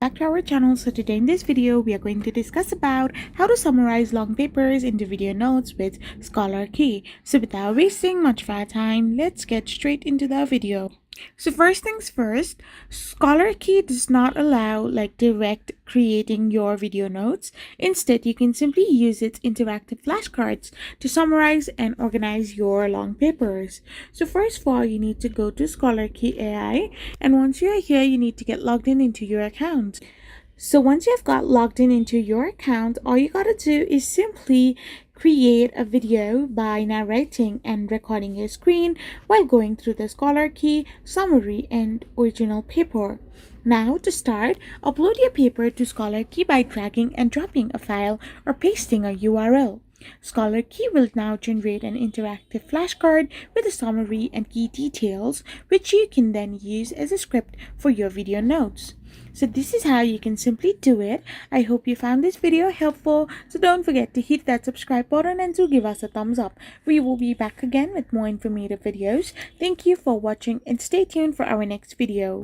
Back to our channel. So today in this video we are going to discuss about how to summarize long papers into video notes with ScholarKey. So without wasting much of our time, let's get straight into the video. So first things first, ScholarKey does not allow direct creating your video notes. Instead, you can simply use its interactive flashcards to summarize and organize your long papers. So first of all, you need to go to ScholarKey AI, and once you are here, you need to get logged in into your account. So once you've got logged in into your account, all you gotta do is simply create a video by narrating and recording your screen while going through the ScholarKey summary and original paper. Now to start, upload your paper to ScholarKey by dragging and dropping a file or pasting a URL. ScholarKey will now generate an interactive flashcard with a summary and key details, which you can then use as a script for your video notes. So this is how you can simply do it. I hope you found this video helpful. So don't forget to hit that subscribe button and to give us a thumbs up. We will be back again with more informative videos. Thank you for watching and stay tuned for our next video.